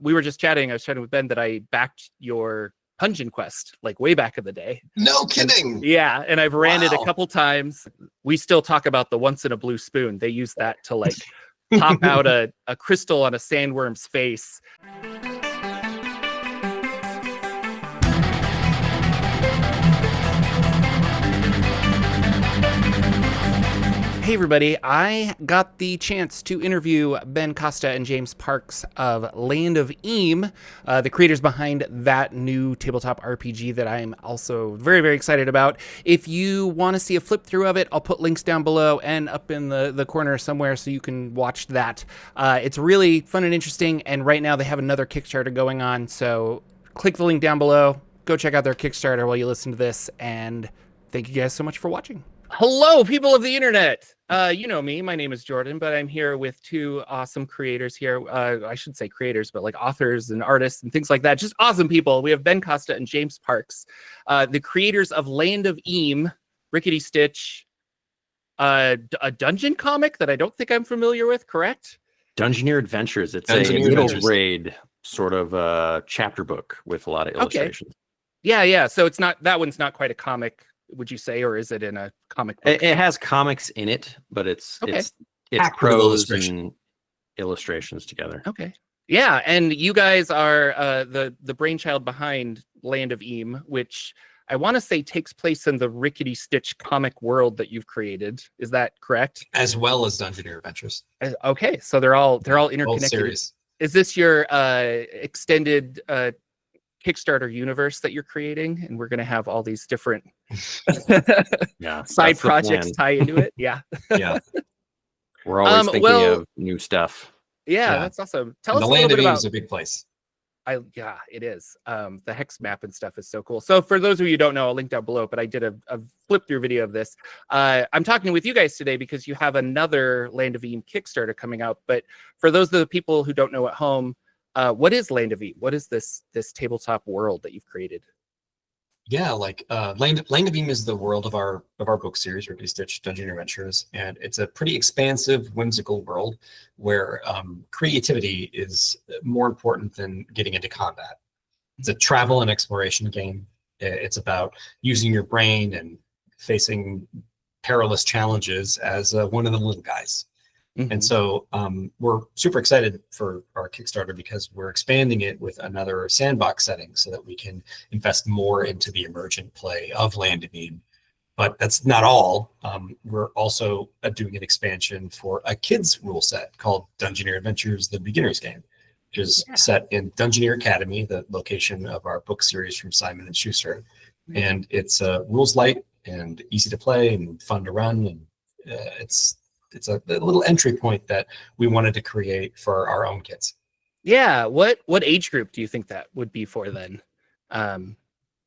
we were just chatting. I was chatting with Ben that I backed your Pungeon Quest like way back in the day. No kidding. And I've ran it a couple times. We still talk about the once in a blue spoon. They use that to like pop out a crystal on a sandworm's face. Hey everybody, I got the chance to interview Ben Costa and James Parks of Land of Eem, the creators behind that new tabletop RPG that I'm also very, very excited about. If you want to see a flip through of it, I'll put links down below and up in the corner somewhere so you can watch that. It's really fun and interesting, and right now they have another Kickstarter going on, so click the link down below, go check out their Kickstarter while you listen to this, and thank you guys so much for watching. Hello, people of the internet. You know me. My name is Jordan, but I'm here with two awesome creators here. I should say creators, but like authors and artists and things like that. Just awesome people. We have Ben Costa and James Parks, the creators of Land of Eem, Rickety Stitch, a dungeon comic that I don't think I'm familiar with, correct? Dungeoneer Adventures. It's a little raid sort of chapter book with a lot of illustrations. Yeah. So it's not, that one's not quite a comic, would you say, or is it in a comic book? It has comics in it, but it's prose and illustrations together. Okay. Yeah, and you guys are the brainchild behind Land of Eem, which I want to say takes place in the Rickety Stitch comic world that you've created. Is that correct? As well as Dungeoneer Adventures. Okay, so they're all interconnected. Is this your extended Kickstarter universe that you're creating, and we're going to have all these different side projects tie into it? Yeah. We're always thinking of new stuff. Yeah, that's awesome. Tell us a little bit about. The Land of Eem is a big place. Yeah, it is. The hex map and stuff is so cool. So for those of you who don't know, I'll link down below, but I did a flip through video of this. I'm talking with you guys today because you have another Land of Eem Kickstarter coming out. But for those of the people who don't know at home, what is Land of Eem? What is this tabletop world that you've created? Yeah, like Land of Eem is the world of our book series, Rickety Stitch Dungeoneer Adventures, and it's a pretty expansive, whimsical world where creativity is more important than getting into combat. It's a travel and exploration game. It's about using your brain and facing perilous challenges as one of the little guys. And so we're super excited for our Kickstarter because we're expanding it with another sandbox setting so that we can invest more into the emergent play of Land of Eem. But that's not all. We're also doing an expansion for a kids rule set called Dungeoneer Adventures, the Beginner's Game, which is set in Dungeoneer Academy, the location of our book series from Simon & Schuster. And it's rules light and easy to play and fun to run. And it's a little entry point that we wanted to create for our own kids. Yeah. What age group do you think that would be for then?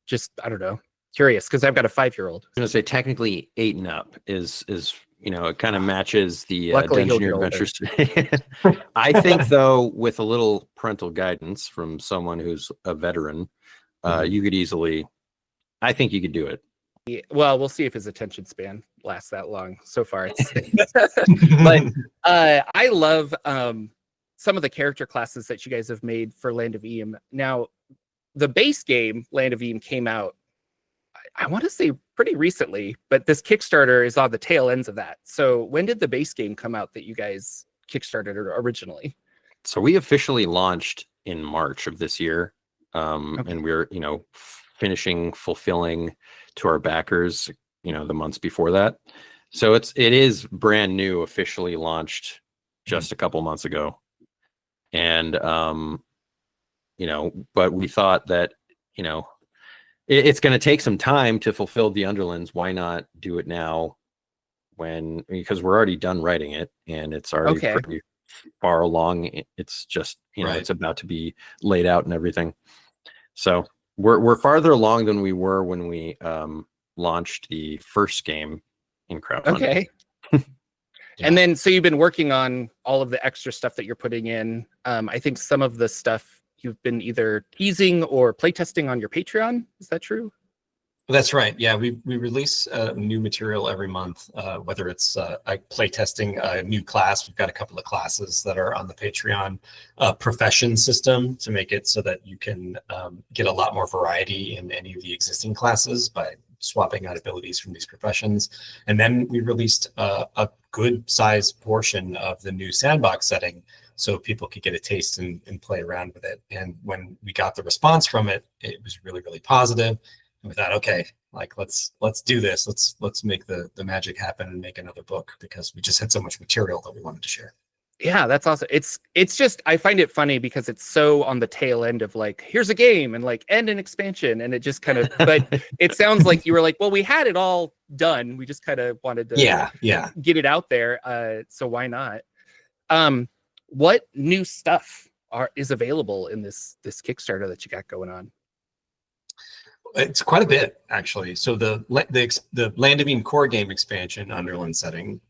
Just, I don't know, curious, because I've got a 5-year-old. I'm going to say technically 8 and up is it kind of matches the Dungeoneer Adventures. I think though, with a little parental guidance from someone who's a veteran, you could easily, I think you could do it. Yeah, well, we'll see if his attention span lasts that long. So far, it's but I love some of the character classes that you guys have made for Land of Eem. Now, the base game, Land of Eem, came out, I want to say pretty recently, but this Kickstarter is on the tail ends of that. So when did the base game come out that you guys Kickstarted originally? So we officially launched in March of this year, and we're fulfilling to our backers, the months before that. So it is brand new, officially launched just a couple months ago. And, but we thought that, it's going to take some time to fulfill the Underlands. Why not do it now because we're already done writing it and it's already pretty far along. It's just, it's about to be laid out and everything. So we're farther along than we were when we launched the first game in crowdfunding. Okay. And then, so you've been working on all of the extra stuff that you're putting in. I think some of the stuff you've been either teasing or playtesting on your Patreon. Is that true? That's right. Yeah, we release new material every month, whether it's play testing a new class. We've got a couple of classes that are on the Patreon profession system to make it so that you can get a lot more variety in any of the existing classes by swapping out abilities from these professions. And then we released a good sized portion of the new sandbox setting so people could get a taste and play around with it. And when we got the response from it, it was really, really positive. We thought, okay, like let's do this. Let's make the magic happen and make another book, because we just had so much material that we wanted to share. Yeah, that's awesome. It's just, I find it funny because it's so on the tail end of like, here's a game and like end an expansion, and it just kind of, but it sounds like you were like, well, we had it all done. We just kind of wanted to get it out there. So why not? What new stuff is available in this Kickstarter that you got going on? It's quite a bit, actually. So the Land of Eem core game expansion, Underland setting,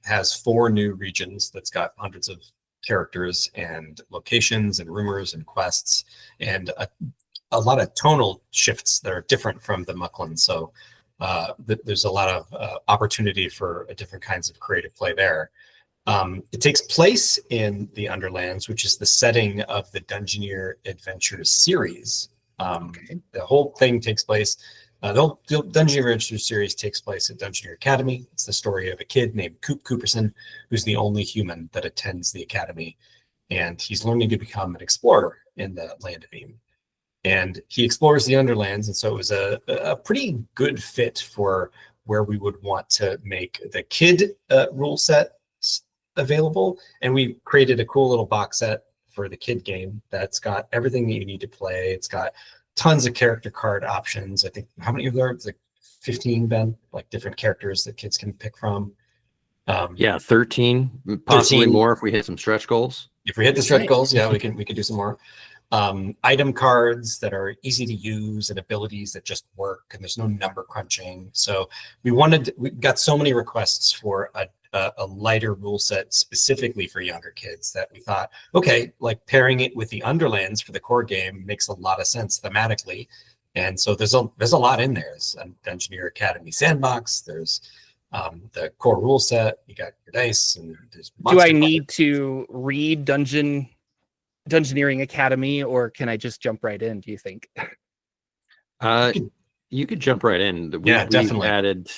has 4 new regions that's got hundreds of characters and locations and rumors and quests, and a lot of tonal shifts that are different from the Muckland. So there's a lot of opportunity for different kinds of creative play there. It takes place in the Underlands, which is the setting of the Dungeoneer Adventures series. The whole thing takes place, the Dungeoneer Adventures series takes place at Dungeoneer Academy. It's the story of a kid named Coop Cooperson, who's the only human that attends the academy, and he's learning to become an explorer in the Land of Eem. And he explores the Underlands, and so it was a pretty good fit for where we would want to make the kid rule set available. And we created a cool little box set for the kid game that's got everything that you need to play. It's got tons of character card options. I think, how many are there? It's like 15, Ben, like different characters that kids can pick from. 13, possibly 13. more if we hit some stretch goals. If we hit the stretch goals, yeah, we can do some more. Item cards that are easy to use and abilities that just work, and there's no number crunching. So we got so many requests for a lighter rule set specifically for younger kids that we thought, okay, like pairing it with the Underlands for the core game makes a lot of sense thematically. And so there's a lot in there. There's a Dungeoneer Academy sandbox. There's the core rule set. You got your dice, and there's. Do I need to read Dungeoneering Academy, or can I just jump right in, do you think? You could jump right in. Definitely. We've added,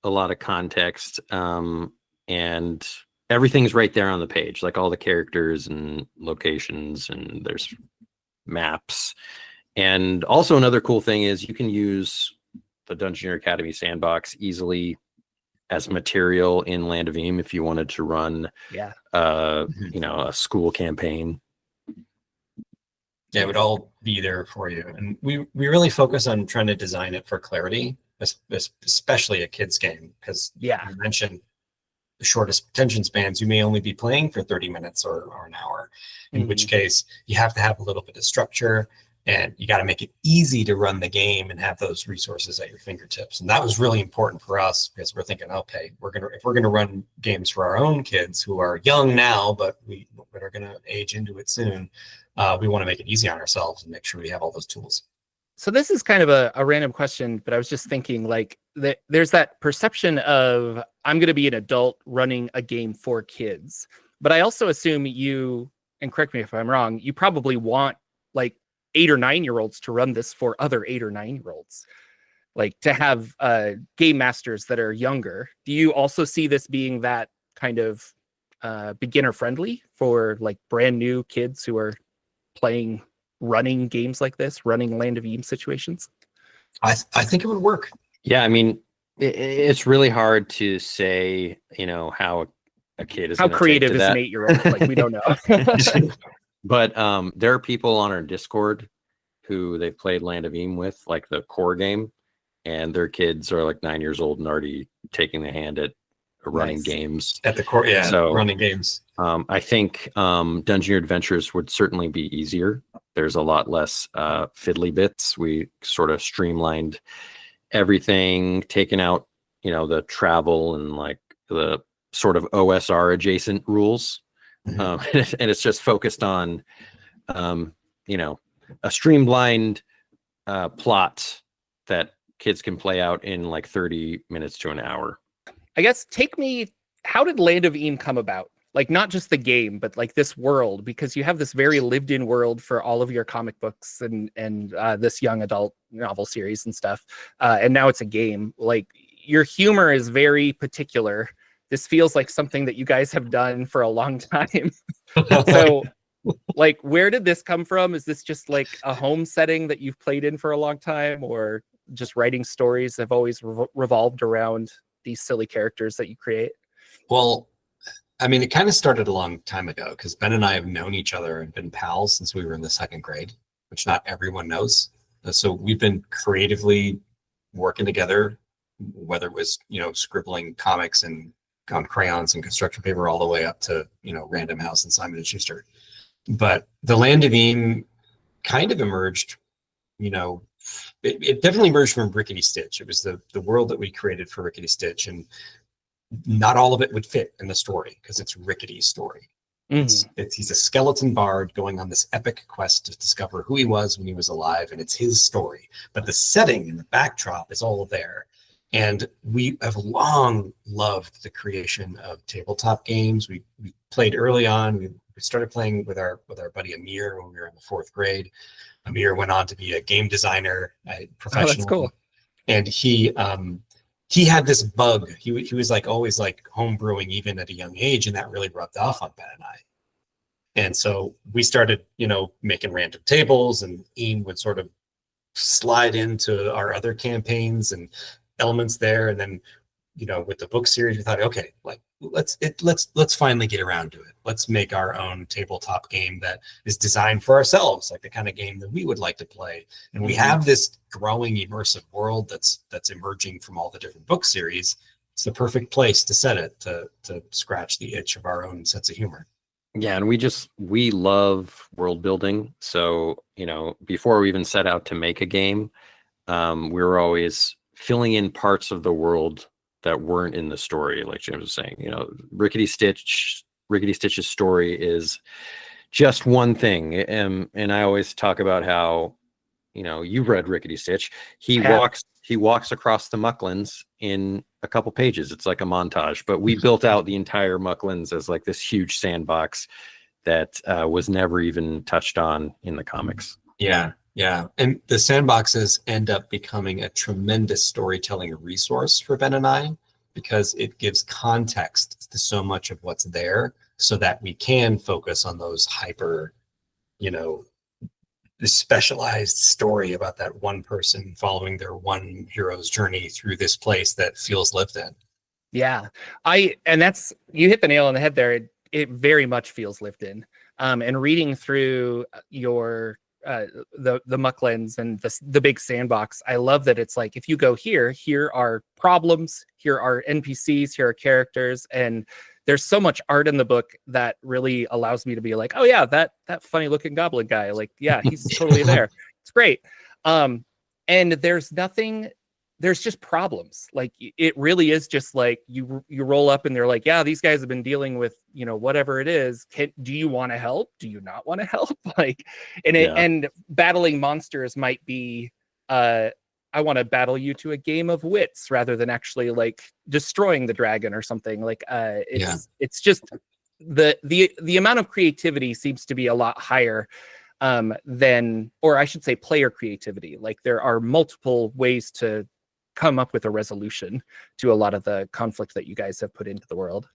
a lot of context, and everything's right there on the page, like all the characters and locations, and there's maps. And also another cool thing is you can use the Dungeoneer Academy sandbox easily as material in Land of Eem if you wanted to run a school campaign. Yeah, it would all be there for you. And we really focus on trying to design it for clarity, especially a kid's game, because you mentioned the shortest attention spans. You may only be playing for 30 minutes or an hour, in which case you have to have a little bit of structure, and you got to make it easy to run the game and have those resources at your fingertips. And that was really important for us, because we're thinking, okay, if we're gonna run games for our own kids who are young now, but we are gonna age into it soon. We want to make it easy on ourselves and make sure we have all those tools. So this is kind of a random question, but I was just thinking, like, there's that perception of, I'm going to be an adult running a game for kids. But I also assume you, and correct me if I'm wrong, you probably want like 8 or 9-year-olds to run this for other 8 or 9-year-olds, like to have game masters that are younger. Do you also see this being that kind of beginner friendly for like brand new kids who are running games like this, running Land of Eem situations? I think it would work. Yeah, I mean, it's really hard to say, how a kid is. How creative is an 8-year-old? Like, we don't know. But there are people on our Discord who they've played Land of Eem with, like the core game, and their kids are like 9 years old and already taking the hand at running games at the core. Yeah, so running games. I think Dungeoneer Adventures would certainly be easier. There's a lot less fiddly bits. We sort of streamlined everything, taken out, the travel and like the sort of OSR adjacent rules. And it's just focused on, a streamlined plot that kids can play out in like 30 minutes to an hour. I guess how did Land of Eem come about? Like, not just the game, but like this world, because you have this very lived in world for all of your comic books and this young adult novel series and stuff. And now it's a game. Like, your humor is very particular. This feels like something that you guys have done for a long time. So like, where did this come from? Is this just like a home setting that you've played in for a long time, or just writing stories have always revolved around these silly characters that you create? Well, I mean, it kind of started a long time ago, because Ben and I have known each other and been pals since we were in the 2nd grade, which not everyone knows. So we've been creatively working together, whether it was, scribbling comics and on crayons and construction paper, all the way up to, Random House and Simon & Schuster. But the Land of Eem kind of emerged, it definitely emerged from Rickety Stitch. It was the world that we created for Rickety Stitch, and not all of it would fit in the story because it's Rickety's story. He's a skeleton bard going on this epic quest to discover who he was when he was alive, and it's his story. But the setting and the backdrop is all there. And we have long loved the creation of tabletop games. We played early on. We started playing with our buddy Amir when we were in the 4th grade. Amir went on to be a game designer, professional. Oh, that's cool. And he had this bug. He was like always like homebrewing even at a young age, and that really rubbed off on Ben and I. And so we started, making random tables, and Eem would sort of slide into our other campaigns and elements there. And then, with the book series, we thought, okay, like let's finally get around to it. Let's make our own tabletop game that is designed for ourselves, like the kind of game that we would like to play. And we have this growing immersive world that's emerging from all the different book series. It's the perfect place to set it, to scratch the itch of our own sense of humor. Yeah, and we love world building. So, before we even set out to make a game, we were always filling in parts of the world that weren't in the story. Like James was saying, Rickety Stitch's story is just one thing. And I always talk about how, you've read Rickety Stitch. He walks across the Mucklands in a couple pages. It's like a montage, but we built out the entire Mucklands as like this huge sandbox that was never even touched on in the comics. Yeah. And the sandboxes end up becoming a tremendous storytelling resource for Ben and I, because it gives context to so much of what's there, so that we can focus on those hyper, this specialized story about that one person following their one hero's journey through this place that feels lived in. Yeah, you hit the nail on the head there. It very much feels lived in. And reading through your the Mucklands and the big sandbox, I love that it's like, if you go here are problems, here are NPCs, here are characters, and there's so much art in the book that really allows me to be like, oh yeah, that funny looking goblin guy, like, yeah, he's totally there. It's great. And there's just problems. Like, it really is just like you roll up and they're like, yeah, these guys have been dealing with, whatever it is. Do you want to help? Do you not want to help? Like, and battling monsters might be, I want to battle you to a game of wits rather than actually like destroying the dragon or something. Like, it's just the amount of creativity seems to be a lot higher or I should say player creativity. Like, there are multiple ways to come up with a resolution to a lot of the conflict that you guys have put into the world.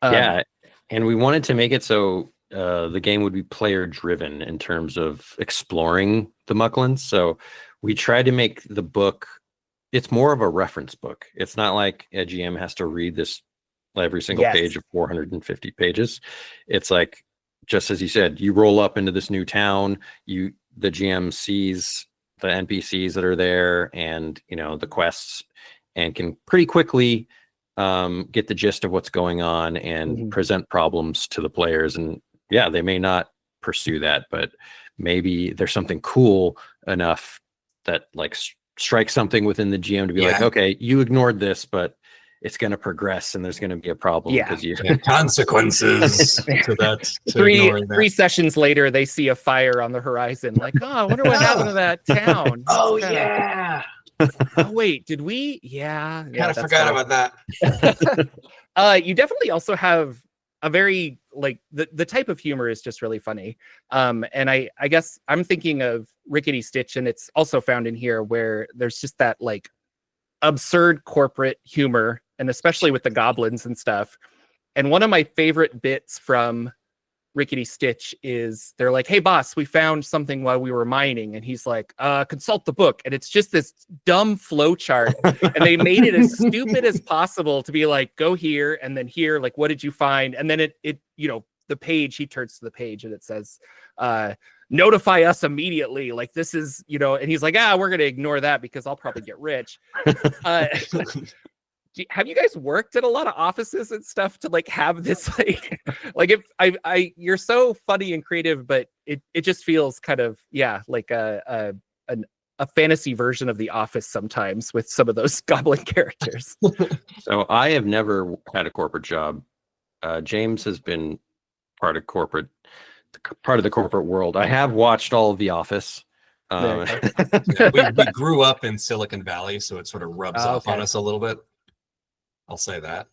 And we wanted to make it so the game would be player driven in terms of exploring the Mucklands. So we tried to make the book, it's more of a reference book. It's not like a GM has to read this every single page of 450 pages. It's like, just as you said, you roll up into this new town, the GM sees the NPCs that are there and the quests, and can pretty quickly get the gist of what's going on and present problems to the players. And they may not pursue that, but maybe there's something cool enough that like strikes something within the GM to be like, okay, you ignored this, but it's going to progress and there's going to be a problem because you consequences to that. Three sessions later, they see a fire on the horizon. Like, oh, I wonder what happened to that town. Oh wait, did we? Yeah, Kind of forgot about that. You definitely also have a very like the type of humor is just really funny. And I guess I'm thinking of Rickety Stitch, and it's also found in here where there's just that like absurd corporate humor, and especially with the goblins and stuff. And one of my favorite bits from Rickety Stitch is they're like, "Hey boss, we found something while we were mining," and he's like, consult the book, and it's just this dumb flow chart, and they made it as stupid as possible to be like, go here and then here, like, what did you find? And then it you know, the page, he turns to the page and it says, notify us immediately, like this is, you know, and he's like, we're gonna ignore that because I'll probably get rich. Have you guys worked at a lot of offices and stuff to like have this like if I you're so funny and creative, but it just feels kind of like a fantasy version of The Office sometimes with some of those goblin characters. So I have never had a corporate job. James has been part of the corporate world. I have watched all of The Office. We grew up in Silicon Valley, so it sort of rubs off on us a little bit. I'll say that,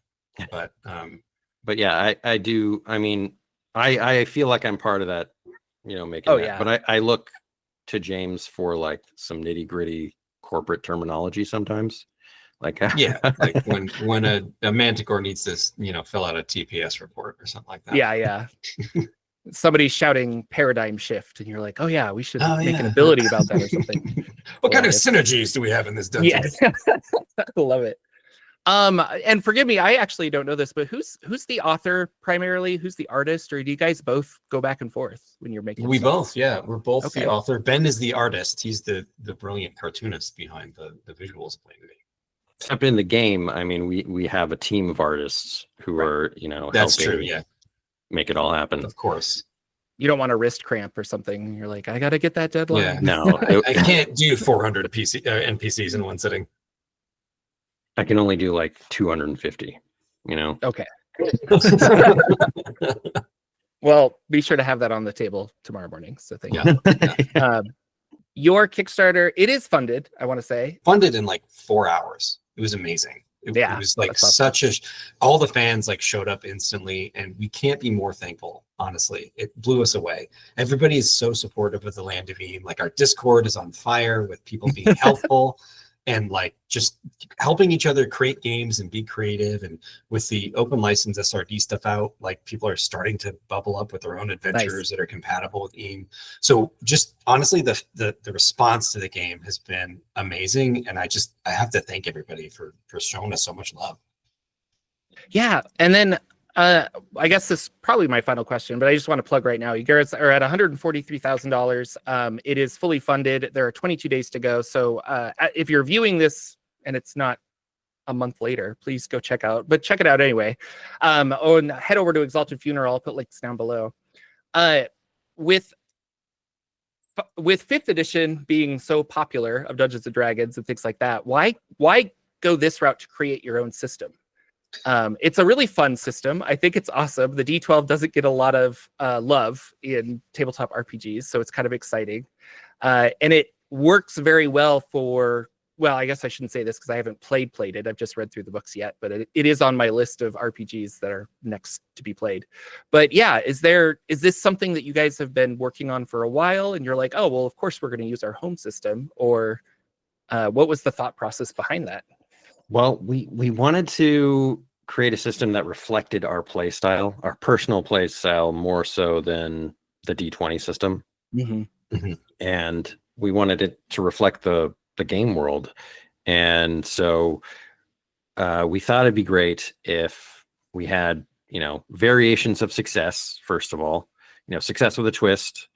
but yeah, I do. I mean, I feel like I'm part of that, you know, making that. But I look to James for like some nitty gritty corporate terminology sometimes. Like like when a Manticore needs to, you know, fill out a TPS report or something like that. Yeah. Somebody's shouting paradigm shift, and you're like, oh yeah, we should make an ability about that or something. What kind of synergies do we have in this dungeon? Yeah, I love it. And forgive me, I actually don't know this, but who's the author primarily? Who's the artist, or do you guys both go back and forth when you're making? We both, we're both the author. Ben is the artist. He's the brilliant cartoonist behind the visuals playing the game. Except in the game, I mean, we have a team of artists who are, you know, that's helping true, make it all happen. Of course. You don't want a wrist cramp or something. You're like, I got to get that deadline. Yeah. No, I can't do 400 NPCs in one sitting. I can only do like 250, you know? Okay. Well, be sure to have that on the table tomorrow morning. So thank you. Your Kickstarter, it is funded, I want to say. Funded in like 4 hours. It was amazing. It was like all the fans like showed up instantly, and we can't be more thankful. Honestly, it blew us away. Everybody is so supportive of the Land of Eem. Like our Discord is on fire with people being helpful and like just helping each other create games and be creative. And with the open license SRD stuff out, like people are starting to bubble up with their own adventures that are compatible with Eem. So just honestly, the response to the game has been amazing. And I have to thank everybody for showing us so much love. Yeah. And then I guess this is probably my final question, but I just want to plug right now. You guys are at $143,000. It is fully funded. There are 22 days to go. So if you're viewing this and it's not a month later, please go check it out anyway. And head over to Exalted Funeral. I'll put links down below. With 5th edition being so popular of Dungeons and Dragons and things like that, why go this route to create your own system? It's a really fun system. I think it's awesome. The D12 doesn't get a lot of love in tabletop RPGs, so it's kind of exciting. And it works very well for, well, I guess I shouldn't say this because I haven't played it. I've just read through the books yet, but it is on my list of RPGs that are next to be played. But yeah, is this something that you guys have been working on for a while and you're like, oh, well, of course we're going to use our home system? Or what was the thought process behind that? Well, we wanted to create a system that reflected our play style, our personal play style, more so than the D20 system. Mm-hmm. Mm-hmm. And we wanted it to reflect the game world. And so we thought it'd be great if we had, you know, variations of success, first of all, you know, success with a twist,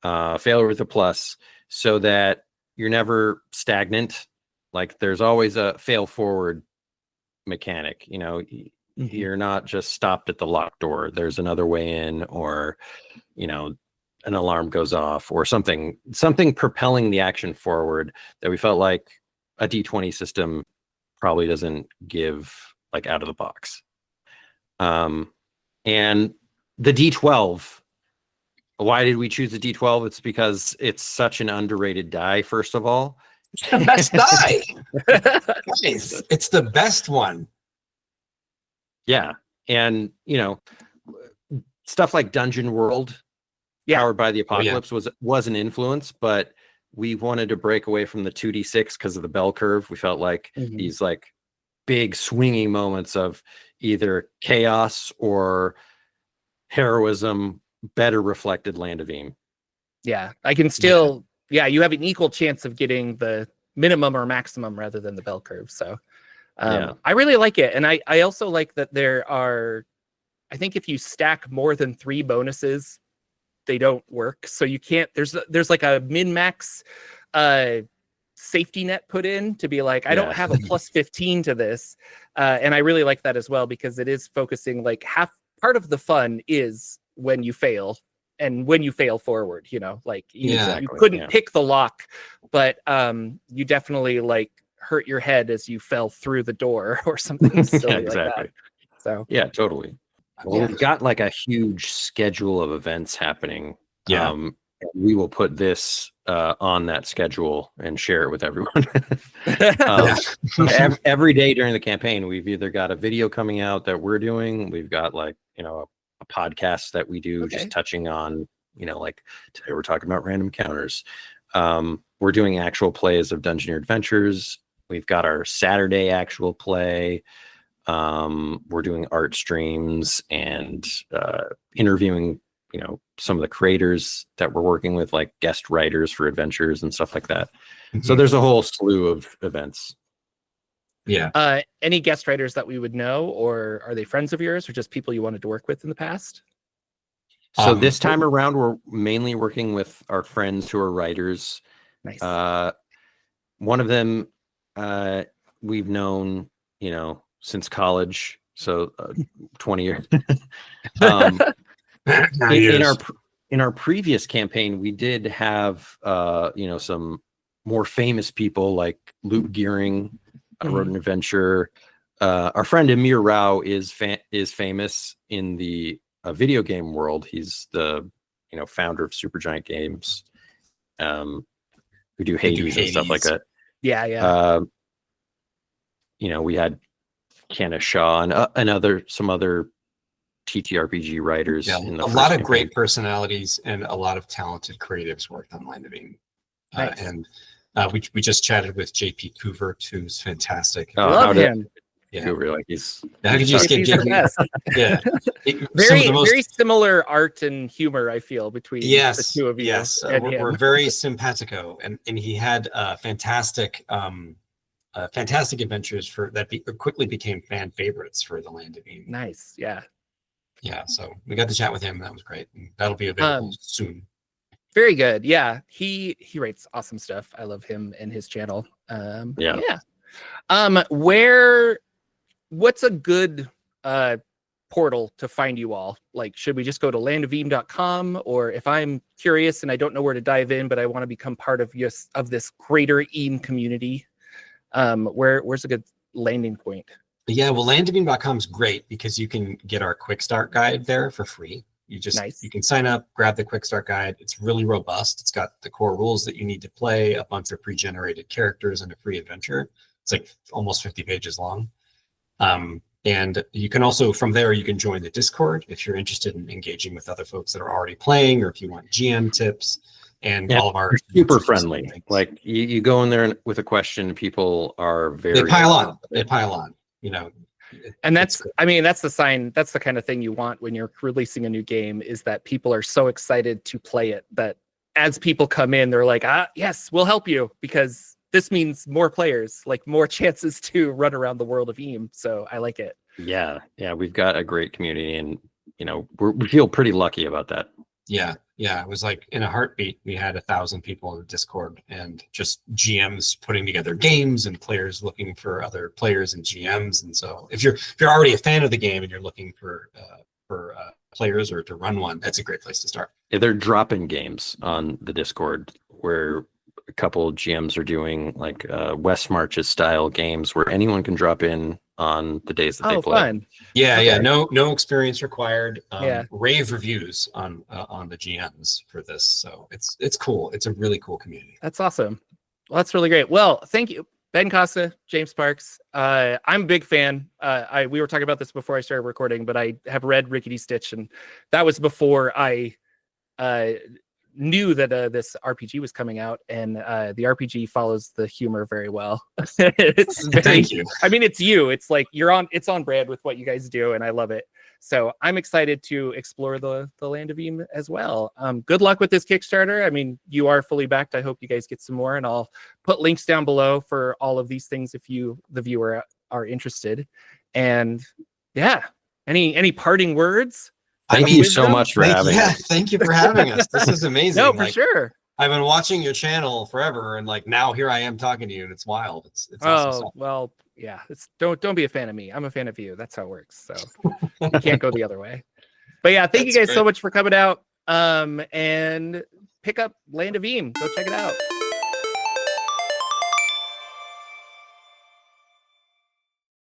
failure with a plus, so that you're never stagnant. Like there's always a fail forward mechanic, you know, you're not just stopped at the locked door. There's another way in, or, you know, an alarm goes off or something propelling the action forward that we felt like a D20 system probably doesn't give, like, out of the box. And the D12, why did we choose the D12? It's because it's such an underrated die, first of all. It's the best die. Nice. It's the best one. Yeah. And, stuff like Dungeon World, Powered by the Apocalypse, was an influence, but we wanted to break away from the 2d6 because of the bell curve. We felt like these like big swinging moments of either chaos or heroism better reflected Land of Eem. Yeah, I can still, you have an equal chance of getting the minimum or maximum rather than the bell curve. So I really like it. And I also like that there are, I think if you stack more than 3 bonuses, they don't work. So you can't, there's like a min-max safety net put in to be like, I don't have a plus 15 to this. And I really like that as well, because it is focusing like part of the fun is when you fail. And when you fail forward, like you couldn't pick the lock, but you definitely like hurt your head as you fell through the door or something silly like that. So yeah, totally. Well, we've got like a huge schedule of events happening. We will put this on that schedule and share it with everyone. Every day during the campaign, we've either got a video coming out that we're doing. We've got like, a podcast that we do just touching on, like today we're talking about random encounters. We're doing actual plays of Dungeoneer Adventures. We've got our Saturday actual play. We're doing art streams and interviewing, some of the creators that we're working with, like guest writers for adventures and stuff like that. So there's a whole slew of events. Yeah. Any guest writers that we would know, or are they friends of yours, or just people you wanted to work with in the past? So this time around, we're mainly working with our friends who are writers. Nice. One of them we've known, since college, so 20 years. In our previous campaign, we did have some more famous people like Luke Gearing. Wrote an adventure. Our friend Amir Rao is famous in the video game world. He's the founder of Supergiant Games, who do Hades and stuff like that. Yeah. We had Kenna Shaw and some other TTRPG writers. Yeah, in the a lot of campaign. great personalities and a lot of talented creatives worked on Land of Eem. Nice. And we just chatted with JP Couvert, who's fantastic. Love him. Couvert, like how could you skip JP? Yeah, very similar art and humor, I feel, between the two of you. Yes, and we're very simpatico, and he had fantastic adventures that quickly became fan favorites for the Land of Eem. Nice, yeah. So we got to chat with him. That was great. And that'll be available soon. Very good. Yeah, he writes awesome stuff. I love him and his channel. What's a good portal to find you all? Like, should we just go to landofelem.com, or if I'm curious and I don't know where to dive in, but I want to become part of this greater Eem community, where's a good landing point? Yeah, well, landofelem.com is great because you can get our quick start guide there for free. You can sign up, grab the quick start guide. It's really robust. It's got the core rules that you need to play, a bunch of pre-generated characters, and a free adventure. It's like almost 50 pages long. And you can also, from there, you can join the Discord if you're interested in engaging with other folks that are already playing, or if you want GM tips. And all of our super friendly. Like you go in there with a question, people are they pile on. And that's the sign. That's the kind of thing you want when you're releasing a new game, is that people are so excited to play it that as people come in, they're like, yes, we'll help you, because this means more players, like more chances to run around the world of Eem. So I like it. Yeah. We've got a great community, and we feel pretty lucky about that. Yeah. It was like in a heartbeat, we had 1,000 people in the Discord, and just GMs putting together games and players looking for other players and GMs. And so if you're already a fan of the game and you're looking for players or to run one, that's a great place to start. Yeah, they're dropping games on the Discord where a couple of GMs are doing like West Marches style games where anyone can drop in on the days that they play. Fun. Yeah, okay. No experience required. Yeah. Rave reviews on the GMs for this, so it's cool. It's a really cool community. That's awesome. Well, that's really great. Well, thank you, Ben Costa, James Parks. I'm a big fan. We were talking about this before I started recording, but I have read Rickety Stitch, and that was before I knew that this RPG was coming out, and the RPG follows the humor very well. It's very, thank you. I mean, it's you. It's like it's on brand with what you guys do, and I love it. So I'm excited to explore the Land of Eem as well. Good luck with this Kickstarter. I mean, you are fully backed. I hope you guys get some more, and I'll put links down below for all of these things if you, the viewer, are interested. And yeah, any parting words? Thank you so much for having us. Thank you for having us. This is amazing. No, for sure. I've been watching your channel forever, and like now here I am talking to you, and it's wild. It's awesome. Well, yeah. Don't be a fan of me. I'm a fan of you. That's how it works. So you can't go the other way. But yeah, thank you guys so much for coming out. And pick up Land of Eem. Go check it out.